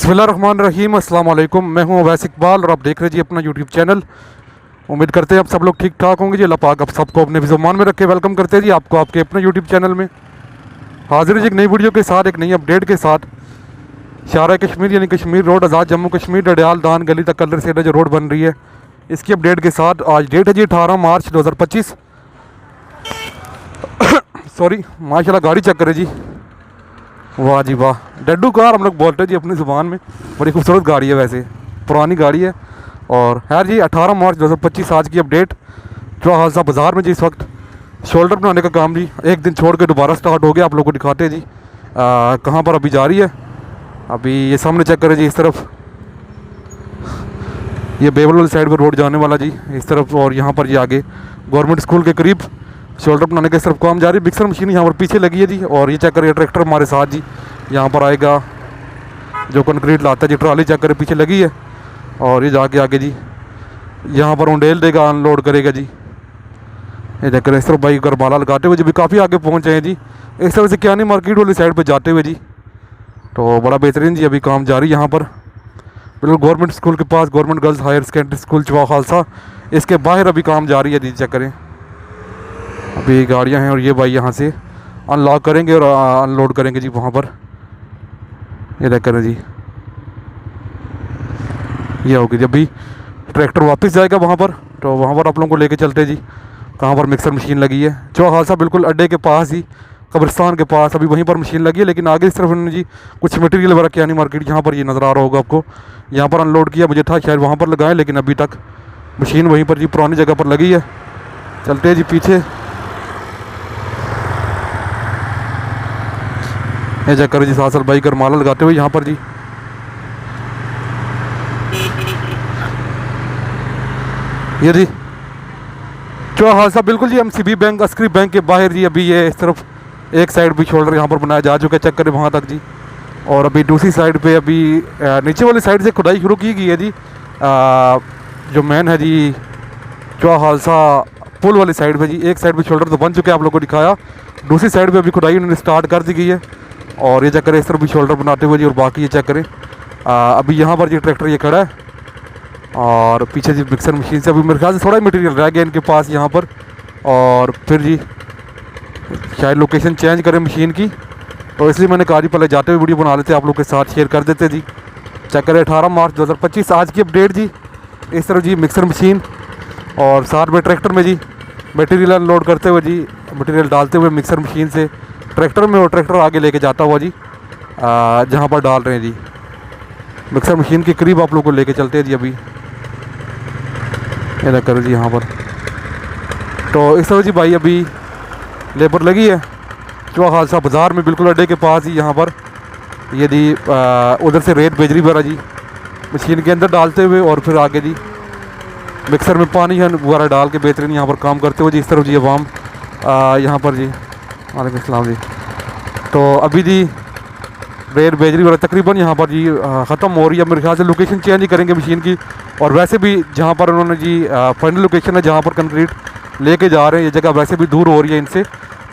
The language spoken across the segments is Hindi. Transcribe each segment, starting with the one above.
बिस्मिल्लाहिर्रहमानिर्रहीम, अस्सलाम वालेकुम। मैं हूं अवैस इकबाल और आप देख रहे जी अपना यूट्यूब चैनल। उम्मीद करते हैं आप सब लोग ठीक ठाक होंगे जी। अल्लाह पाक आप सबको अपने फ़िज़्मान में रखे। वेलकम करते हैं जी आपको आपके अपने यूट्यूब चैनल में। हाजिर है जी एक नई वीडियो के साथ, एक नई अपडेट के साथ। शारा कश्मीर यानी कश्मीर रोड आज़ाद जम्मू कश्मीर डडियाल दान गली तक कलर से जो रोड बन रही है, इसकी अपडेट के साथ आज डेट है जी 18 मार्च 2025। सॉरी, माशाल्लाह गाड़ी चेक करें जी, वाह जी वाह। डड्डू कार हम लोग बोलते हैं जी अपनी ज़ुबान में। बड़ी खूबसूरत गाड़ी है, वैसे पुरानी गाड़ी है। और खैर जी 18 मार्च 2025 आज की अपडेट। जो हादसा बाज़ार में जी इस वक्त शोल्डर बनाने का काम जी एक दिन छोड़ के दोबारा स्टार्ट हो गया। आप लोगों को दिखाते हैं जी कहाँ पर अभी जा रही है। अभी ये सामने चेक करें जी, इस तरफ ये बेबल वाली साइड पर रोड जाने वाला जी इस तरफ। और यहाँ पर ये आगे गवर्नमेंट स्कूल के करीब शोल्डर बनाने के तरफ काम जारी। मिक्सर मशीन यहाँ पर पीछे लगी है जी। और ये चेक करिए ट्रैक्टर हमारे साथ जी यहाँ पर आएगा, जो कंक्रीट लाता है जी। ट्राली चेक करें पीछे लगी है। और ये जाके आगे जी यहाँ पर उंडेल देगा, अनलोड करेगा जी। ये चेक करें इस तरफ बाइक कर माला लगाते हुए जी भी काफ़ी आगे पहुँचे हैं जी। इस तरह से कियानी मार्केट वाली साइड पर जाते हुए जी। तो बड़ा बेहतरीन जी अभी काम जारी यहाँ पर, बिल्कुल गवर्नमेंट स्कूल के पास, government girls higher secondary school Chava Khalsa, इसके बाहर अभी काम जारी है जी। चेक करें अभी गाड़ियां हैं और ये भाई यहाँ से अनलॉक करेंगे और अनलोड करेंगे जी वहाँ पर। ये चेक करें जी, ये होगी जब भी ट्रैक्टर वापस जाएगा वहाँ पर, तो वहाँ पर आप लोगों को लेके चलते जी कहाँ पर मिक्सर मशीन लगी है। चवा खालसा बिल्कुल अड्डे के पास ही, कब्रिस्तान के पास अभी वहीं पर मशीन लगी है। लेकिन आगे इस तरफ उन्होंने जी कुछ मटेरियल वगैरह कियानी मार्केट यहाँ पर ये नज़र आ रहा होगा आपको, यहाँ पर अनलोड किया। मुझे था शायद वहाँ पर लगाएं, लेकिन अभी तक मशीन वहीं पर जी पुरानी जगह पर लगी है। चलते हैं जी पीछे। ये चेक करो जी सासल बाइक कर माला लगाते हुए यहाँ पर जी। ये जी जो हादसा बिल्कुल जी MCB बैंक अस्करी बैंक के बाहर जी। अभी ये इस तरफ एक साइड भी शोल्डर यहाँ पर बनाया जा चुका है, चेक करें वहाँ तक जी। और अभी दूसरी साइड पे अभी नीचे वाली साइड से खुदाई शुरू की गई है जी। जो मेन है जी जो हादसा पुल वाली साइड पे जी, एक साइड पे शोल्डर तो बन चुके हैं, आप लोगों को दिखाया। दूसरी साइड पे अभी खुदाई उन्होंने स्टार्ट कर दी गई है। और ये चेक करें इस तरफ भी शोल्डर बनाते हुए जी। और बाकी ये चेक करें अभी यहाँ पर जी ट्रैक्टर ये खड़ा है। और पीछे जी मिक्सर मशीन से अभी मेरे ख्याल से थोड़ा ही मटेरियल रह गया इनके पास यहाँ पर। और फिर जी शायद लोकेशन चेंज करें मशीन की, तो इसलिए मैंने कहा जी पहले जाते हुए वीडियो बना लेते, आप लोग के साथ शेयर कर देते जी। चेक करें 18 मार्च 2025 आज की अपडेट जी। इस तरफ जी मिक्सर मशीन और साथ में ट्रैक्टर में जी मटेरियल अनलोड करते हुए जी, मटेरियल डालते हुए मिक्सर मशीन से ट्रैक्टर में, और ट्रैक्टर आगे लेके जाता हुआ जी जहाँ पर डाल रहे हैं जी। मिक्सर मशीन के करीब आप लोग को लेके चलते हैं जी। अभी ये करो जी यहाँ पर, तो इस तरह जी भाई अभी लेबर लगी है जो हादसा बाज़ार में बिल्कुल अड्डे के पास ही यहाँ पर। ये जी उधर से रेत बेजरी वगैरह जी मशीन के अंदर डालते हुए, और फिर आगे जी मिक्सर में पानी वगैरह डाल के बेहतरीन यहाँ पर काम करते हुए जी। इस तरफ जी अवाम यहाँ पर जी, वालेकुम अस्सलाम जी। तो अभी जी रेत बेजरी वगैरह तकरीबन यहाँ पर जी ख़त्म हो रही है। मेरे ख्याल से लोकेशन चेंज ही करेंगे मशीन की। और वैसे भी जहाँ पर उन्होंने जी फाइनल लोकेशन है जहाँ पर कंक्रीट लेके जा रहे हैं, ये जगह वैसे भी दूर हो रही है इनसे,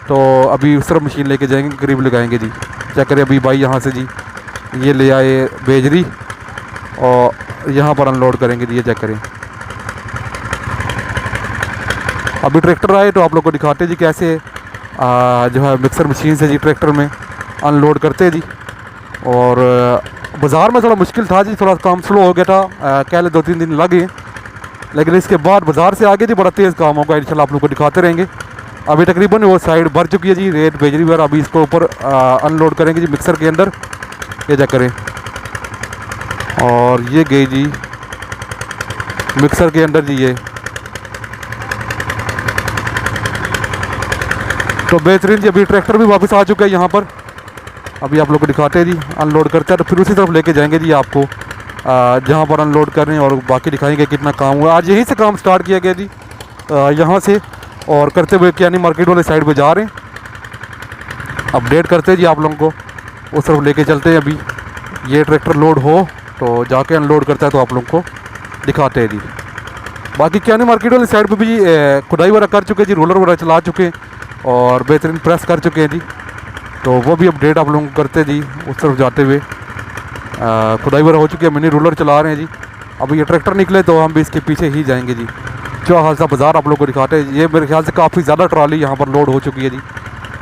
तो अभी उस तरफ मशीन लेके जाएंगे, करीब लगाएंगे जी। क्या करें अभी भाई यहाँ से जी ये ले आए बेजरी और यहाँ पर अनलोड करेंगे जी। ये चेक करें अभी ट्रैक्टर आए तो आप लोग को दिखाते जी कैसे जो है मिक्सर मशीन से जी ट्रैक्टर में अनलोड करते जी। और बाज़ार में थोड़ा मुश्किल था जी, थोड़ा काम स्लो हो गया था, कह ले 2-3 दिन लगे। लेकिन इसके बाद बाज़ार से आगे जी बड़ा तेज़ काम होगा इंशाल्लाह, आप लोग को दिखाते रहेंगे। अभी तकरीबन वो साइड भर चुकी है जी रेत बेजरी वगैरह। अभी इसको ऊपर अनलोड करेंगे जी मिक्सर के अंदर। ये चेक करें, और ये गई जी मिक्सर के अंदर जी ये। तो बेहतरीन जी अभी ट्रैक्टर भी वापस आ चुका है यहाँ पर। अभी आप लोग को दिखाते हैं जी अनलोड करते हैं, तो फिर उसी तरफ लेके जाएंगे जी आपको जहाँ पर अनलोड कर रहे हैं, और बाकी दिखाएंगे कितना काम हुआ। आज यहीं से काम स्टार्ट किया गया जी यहाँ से, और करते हुए कियानी मार्केट वाले साइड पे जा रहे हैं। अपडेट करते हैं जी आप लोगों को, उस तरफ लेके चलते हैं। अभी ये ट्रैक्टर लोड हो तो जाके अनलोड करता है, तो आप लोगों को दिखाते हैं जी। बाकी कियानी मार्केट वाली साइड पर भी खुदाई वगैरह कर चुके हैं जी, रोलर वगैरह चला चुके हैं और बेहतरीन प्रेस कर चुके हैं जी। तो वो भी अपडेट आप लोगों को करते जी उस तरफ जाते हुए। खुदाई वगैरह हो चुकी है, मिनी रूलर चला रहे हैं जी। अब ये ट्रैक्टर निकले तो हम भी इसके पीछे ही जाएंगे जी। जो हालसा बाज़ार आप लोग को दिखाते हैं, ये मेरे ख्याल से काफ़ी ज़्यादा ट्रॉली यहाँ पर लोड हो चुकी है जी।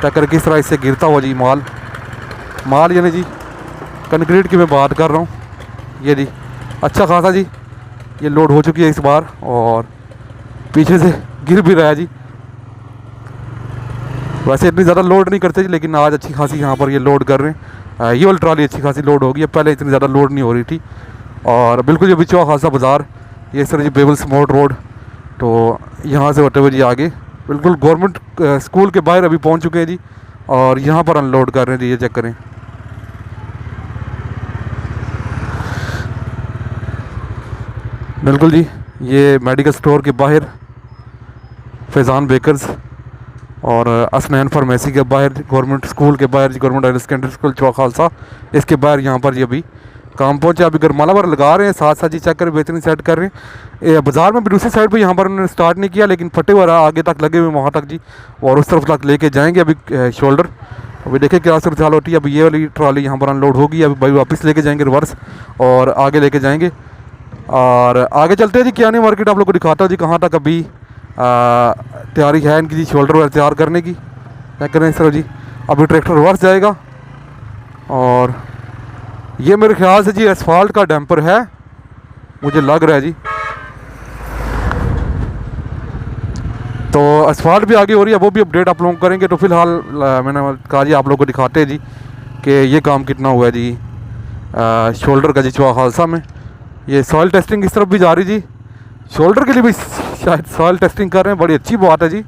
टक्कर किस तरह इससे गिरता हुआ जी माल यानी जी कंक्रीट की मैं बात कर रहा हूँ। ये जी अच्छा खासा जी ये लोड हो चुकी है इस बार, और पीछे से गिर भी रहा है जी। वैसे इतनी ज़्यादा लोड नहीं करते जी, लेकिन आज अच्छी खासी यहाँ पर ये लोड कर रहे हैं। ये वाली ट्रॉली अच्छी खासी लोड होगी, पहले इतनी ज़्यादा लोड नहीं हो रही थी। और बिल्कुल ये बिचवा खासा बाज़ार, ये सर जी बेबल्स मोड रोड, तो यहाँ से होते हुए जी आगे बिल्कुल गवर्नमेंट स्कूल के बाहर अभी पहुँच चुके हैं जी। और यहाँ पर अनलोड कर रहे हैं जी, ये चेक करें। बिल्कुल जी ये मेडिकल स्टोर के बाहर फैज़ान बेकर्स और असनैन फार्मेसी के बाहर, गवर्नमेंट स्कूल के बाहर, गवर्नमेंट हायर सेकेंडरी स्कूल चौक खालसा, इसके बाहर यहाँ पर ये अभी काम पहुँचा। अभी गरमाला पर लगा रहे हैं, साथ साथ ही चेक कर बेहतरीन सेट कर रहे हैं। बाज़ार में भी दूसरी साइड पे यहाँ पर उन्होंने स्टार्ट नहीं किया, लेकिन फटे हुआ रहा आगे तक लगे हुए वहाँ तक जी, और उस तरफ तक लेके जाएंगे अभी शोल्डर। अभी देखिए क्या सूरत हाल होती है। अभी ये वाली ट्रॉली यहाँ पर अनलोड होगी, अभी भाई वापस लेके जाएंगे रिवर्स और आगे लेके जाएंगे। और आगे चलते हैं जी, कियानी मार्केट आप लोग को दिखाता हूँ जी कहाँ तक अभी तैयारी है इनकी जी, शोल्डर वगैरह तैयार करने की। क्या करें इस तरह जी, अभी ट्रैक्टर रिवर्स जाएगा। और ये मेरे ख्याल से जी एसफाल्ट का डैम्पर है, मुझे लग रहा है जी। तो एसफाल्ट भी आगे हो रही है, वो भी अपडेट आप लोग करेंगे। तो फिलहाल मैंने कहा जी आप लोग को दिखाते हैं जी कि ये काम कितना हुआ है जी शोल्डर का जी चौक खालसा में। ये सॉइल टेस्टिंग इस तरफ भी जा रही जी, शोल्डर के लिए भी शायद सॉइल टेस्टिंग कर रहे हैं, बड़ी अच्छी बात है जी,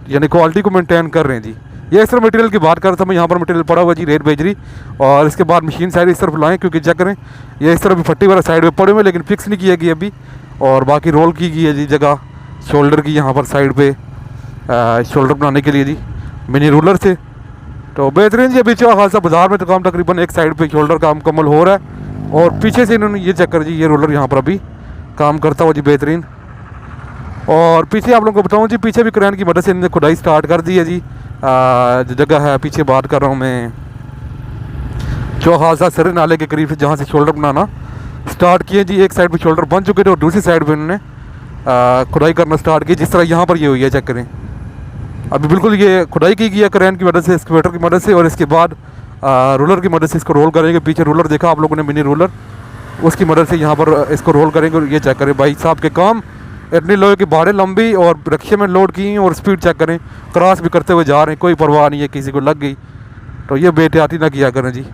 यानी क्वालिटी को मेंटेन कर रहे हैं जी। ये इस तरह मटेरियल की बात कर रहा था मैं, यहाँ पर मटेरियल पड़ा हुआ जी रेत बेजरी, और इसके बाद मशीन साइड इस तरफ लाएँ, क्योंकि चेक करें ये इस तरफ भी फट्टी वाला साइड में पड़े हुए, लेकिन फिक्स नहीं किया गया अभी। और बाकी रोल की गई है जी जगह शोल्डर की यहाँ पर साइड पे शोल्डर बनाने के लिए जी मिनी रूलर से। तो बेहतरीन जी, अभी चौक खालसा बाज़ार में तो काम तकरीबन एक साइड पे शोल्डर का मुकम्मल हो रहा है, और पीछे से इन्होंने ये चेक कर जी ये रोलर यहाँ पर अभी काम करता हुआ जी बेहतरीन। और पीछे आप लोगों को बताऊँ जी, पीछे भी क्रेन की मदद से इन्होंने खुदाई स्टार्ट कर दी है जी। जो जगह है पीछे बात कर रहा हूँ मैं, चौक खालसा सरे नाले के करीब से, जहाँ से शोल्डर बनाना स्टार्ट किए जी। एक साइड पे शोल्डर बन चुके थे और दूसरी साइड पे इन्होंने खुदाई करना स्टार्ट की, जिस तरह यहाँ पर ये हुई है चेक करें। अभी बिल्कुल ये खुदाई की गई है क्रेन की मदद से, एक्सकेवेटर की मदद से, और इसके बाद रोलर की मदद से इसको रोल करेंगे। पीछे रोलर देखा आप लोगों ने मिनी रोलर, उसकी मदद से यहाँ पर इसको रोल करेंगे। और ये चेक करें भाई साहब के काम, इतनी लोहे की बाड़ें लंबी और रक्शे में लोड की, और स्पीड चेक करें, क्रॉस भी करते हुए जा रहे हैं, कोई परवाह नहीं है किसी को लग गई तो ये बेहतियाती ना किया करें जी।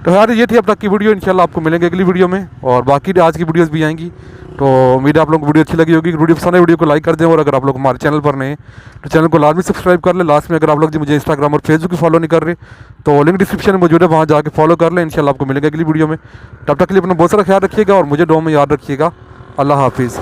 तो यार ये थी अब तक की वीडियो, इंशाल्लाह आपको मिलेंगे अगली वीडियो में, और बाकी आज की वीडियोस भी आएंगी। तो उम्मीद है आप लोगों को वीडियो अच्छी लगी होगी। वीडियो पसंद है वीडियो को लाइक कर दें, और अगर आप लोग हमारे चैनल पर नए हैं तो चैनल को लाजमी सब्सक्राइब कर लें। लास्ट में अगर आप लोग जी मुझे इंस्टाग्राम और फेसबुक पे फॉलो नहीं कर रहे तो लिंक डिस्क्रिप्शन में मौजूद है, वहाँ जाके फॉलो कर लें। इंशाल्लाह आपको मिलेंगे अगली वीडियो में। तब तक के लिए अपना बहुत सारा ख्याल रखिएगा और मुझे दुआ में याद रखिएगा। अल्लाह हाफिज़।